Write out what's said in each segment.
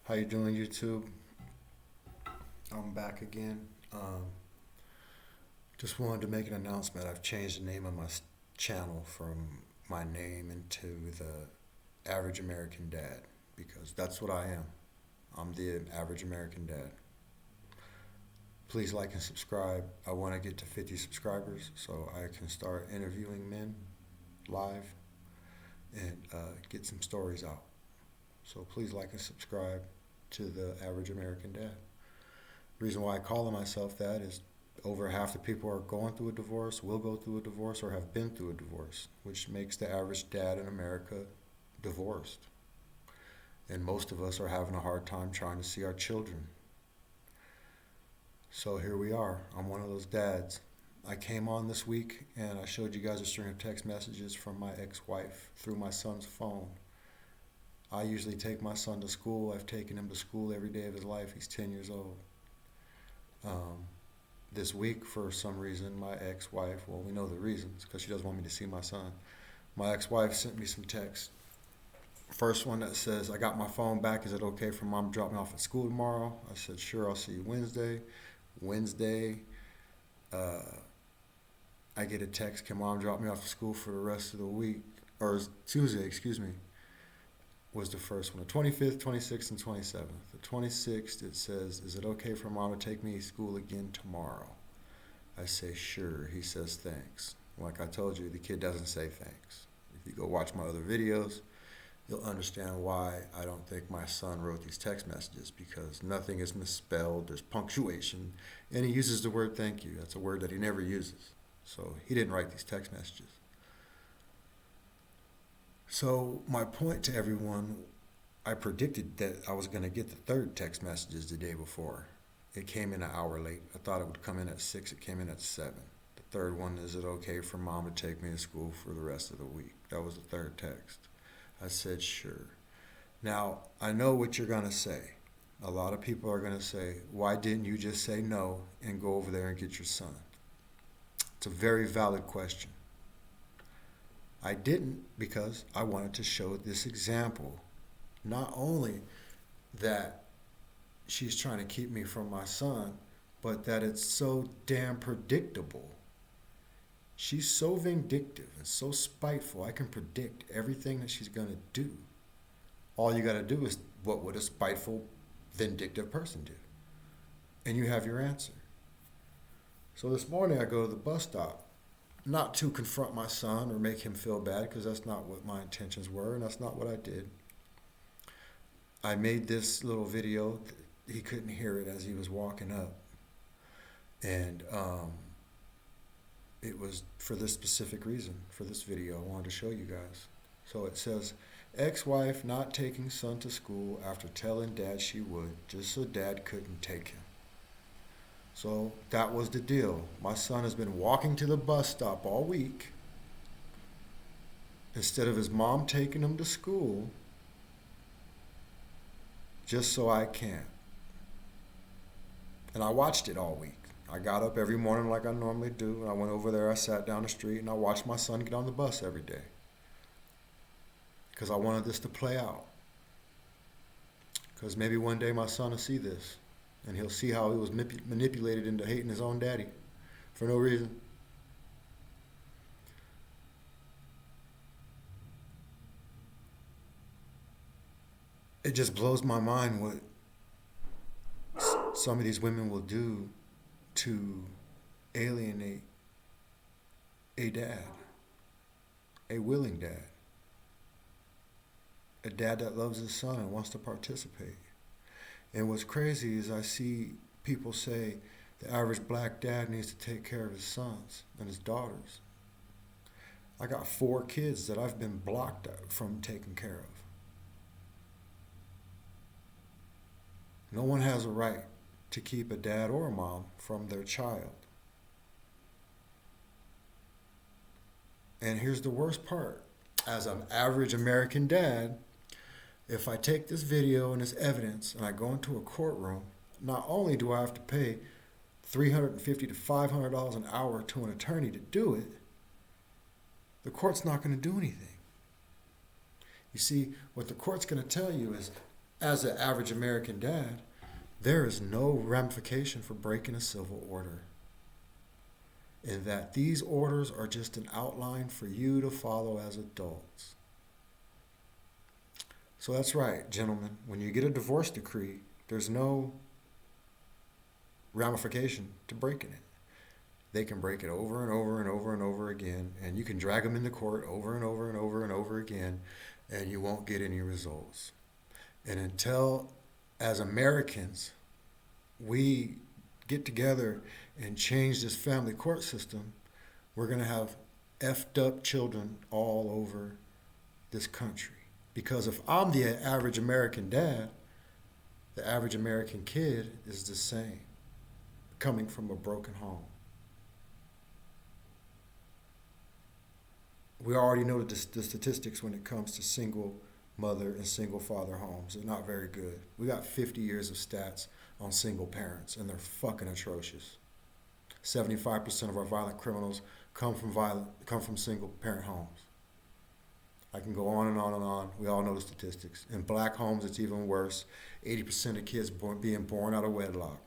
How you doing, YouTube? I'm back again. Just wanted to make an announcement. I've changed the name of my channel from my name into the Average American Dad because that's what I am. I'm the Average American Dad. Please like and subscribe. I want to get to 50 subscribers so I can start interviewing men live and get some stories out. So please like and subscribe to the Average American Dad. Reason why I call myself that is over half the people are going through a divorce, will go through a divorce, or have been through a divorce, which makes the average dad in America divorced. And most of us are having a hard time trying to see our children. So here we are. I'm one of those dads. I came on this week and I showed you guys a string of text messages from my ex-wife through my son's phone. I usually take my son to school. I've taken him to school every day of his life. He's 10 years old. This week, for some reason, my ex-wife, well, we know the reasons, because she doesn't want me to see my son. My ex-wife sent me some texts. First one that says, I got my phone back. Is it okay for mom to drop me off at school tomorrow? I said, sure, I'll see you Wednesday. Wednesday, I get a text, can mom drop me off at school for the rest of the week? Or Tuesday, excuse me, was the first one. The 25th, 26th, and 27th. The 26th, it says, is it okay for mom to take me to school again tomorrow? I say, sure. He says, thanks. Like I told you, the kid doesn't say thanks. If you go watch my other videos, you'll understand why I don't think my son wrote these text messages, because nothing is misspelled, there's punctuation, and he uses the word thank you. That's a word that he never uses. So he didn't write these text messages. So my point to everyone, I predicted that I was going to get the third text messages the day before. It came in an hour late. I thought it would come in at 6. It came in at 7. The third one, is it okay for mom to take me to school for the rest of the week? That was the third text. I said, sure. Now, I know what you're going to say. A lot of people are going to say, why didn't you just say no and go over there and get your son? It's a very valid question. I didn't because I wanted to show this example. Not only that she's trying to keep me from my son, but that it's so damn predictable. She's so vindictive and so spiteful. I can predict everything that she's going to do. All you got to do is, what would a spiteful, vindictive person do? And you have your answer. So this morning I go to the bus stop. Not to confront my son or make him feel bad, because that's not what my intentions were, and that's not what I did. I made this little video. He couldn't hear it as he was walking up. And it was for this specific reason, for this video I wanted to show you guys. So it says, ex-wife not taking son to school after telling dad she would, just so dad couldn't take him. So that was the deal. My son has been walking to the bus stop all week. Instead of his mom taking him to school, just so I can. And I watched it all week. I got up every morning like I normally do, and I went over there, I sat down the street, and I watched my son get on the bus every day. Because I wanted this to play out. Because maybe one day my son will see this. And he'll see how he was manipulated into hating his own daddy for no reason. It just blows my mind what some of these women will do to alienate a dad, a willing dad, a dad that loves his son and wants to participate. And what's crazy is I see people say the average black dad needs to take care of his sons and his daughters. I got 4 kids that I've been blocked from taking care of. No one has a right to keep a dad or a mom from their child. And here's the worst part. As an average American dad, if I take this video and this evidence and I go into a courtroom, not only do I have to pay $350 to $500 an hour to an attorney to do it, the court's not going to do anything. You see, what the court's going to tell you is, as an average American dad, there is no ramification for breaking a civil order. In that these orders are just an outline for you to follow as adults. So that's right, gentlemen. When you get a divorce decree, there's no ramification to breaking it. They can break it over and over and over and over again, and you can drag them into court over and over and over and over again, and you won't get any results. And until, as Americans, we get together and change this family court system, we're going to have effed up children all over this country. Because if I'm the average American dad, the average American kid is the same, coming from a broken home. We already know the statistics when it comes to single mother and single father homes. They're not very good. We got 50 years of stats on single parents, and they're fucking atrocious. 75% of our violent criminals come from single parent homes. I can go on and on and on. We all know the statistics. In black homes, it's even worse. 80% of kids being born out of wedlock.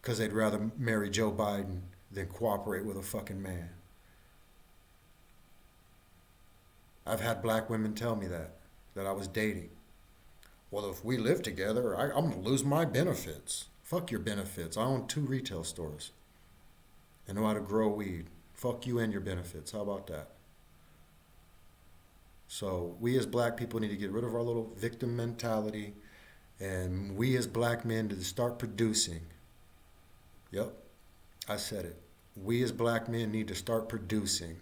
Because they'd rather marry Joe Biden than cooperate with a fucking man. I've had black women tell me that I was dating. Well, if we live together, I'm going to lose my benefits. Fuck your benefits. I own 2 retail stores. I know how to grow weed. Fuck you and your benefits. How about that? So we as black people need to get rid of our little victim mentality, and we as black men need to start producing. Yep, I said it. We as black men need to start producing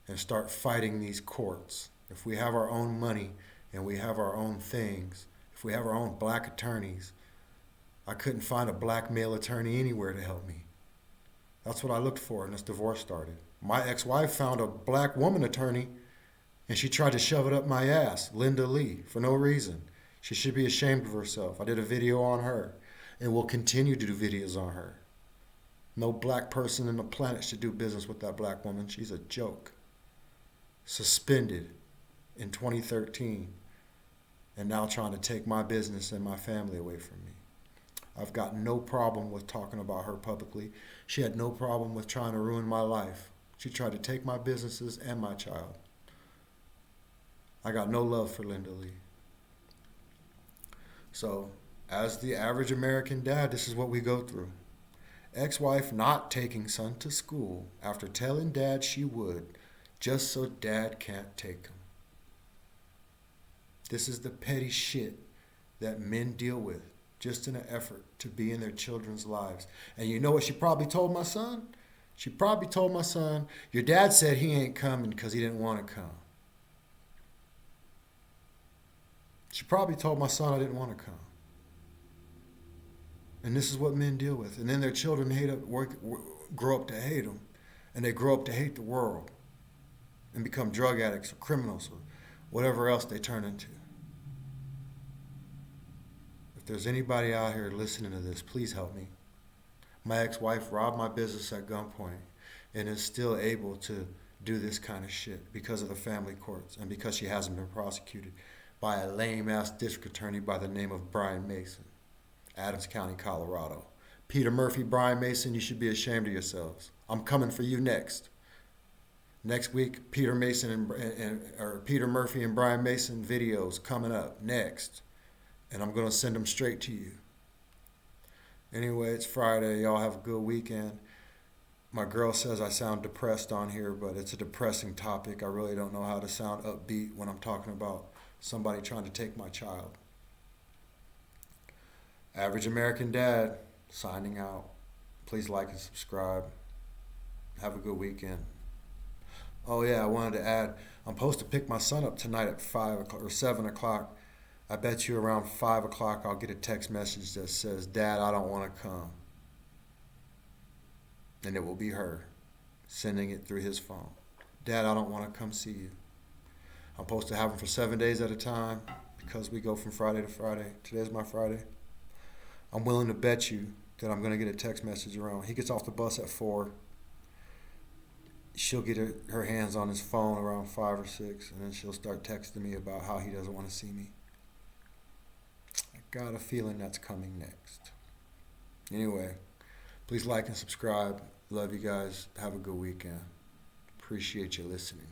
and start fighting these courts. If we have our own money and we have our own things, if we have our own black attorneys, I couldn't find a black male attorney anywhere to help me. That's what I looked for when this divorce started. My ex-wife found a black woman attorney, and she tried to shove it up my ass, Linda Lee, for no reason. She should be ashamed of herself. I did a video on her, and will continue to do videos on her. No black person on the planet should do business with that black woman. She's a joke. Suspended in 2013, and now trying to take my business and my family away from me. I've got no problem with talking about her publicly. She had no problem with trying to ruin my life. She tried to take my businesses and my child. I got no love for Linda Lee. So, as the average American dad, this is what we go through. Ex-wife not taking son to school after telling dad she would, just so dad can't take him. This is the petty shit that men deal with, just in an effort to be in their children's lives. And you know what she probably told my son? She probably told my son, your dad said he ain't coming because he didn't want to come. She probably told my son I didn't want to come. And this is what men deal with. And then their children grow up to hate them. And they grow up to hate the world. And become drug addicts or criminals or whatever else they turn into. If there's anybody out here listening to this, please help me. My ex-wife robbed my business at gunpoint and is still able to do this kind of shit because of the family courts and because she hasn't been prosecuted by a lame-ass district attorney by the name of Brian Mason, Adams County, Colorado. Peter Murphy, Brian Mason, you should be ashamed of yourselves. I'm coming for you next. Next week, Peter Murphy and Brian Mason videos coming up next. And I'm going to send them straight to you. Anyway, it's Friday. Y'all have a good weekend. My girl says I sound depressed on here, but it's a depressing topic. I really don't know how to sound upbeat when I'm talking about somebody trying to take my child. Average American Dad, signing out. Please like and subscribe. Have a good weekend. Oh yeah, I wanted to add, I'm supposed to pick my son up tonight at 5 o'clock or 7 o'clock. I bet you around 5 o'clock I'll get a text message that says, Dad, I don't want to come. And it will be her sending it through his phone. Dad, I don't want to come see you. I'm supposed to have him for 7 days at a time because we go from Friday to Friday. Today's my Friday. I'm willing to bet you that I'm going to get a text message around. He gets off the bus at 4. she'll get her hands on his phone around 5 or 6, and then she'll start texting me about how he doesn't want to see me. I got a feeling that's coming next. Anyway, please like and subscribe. Love you guys. Have a good weekend. Appreciate you listening.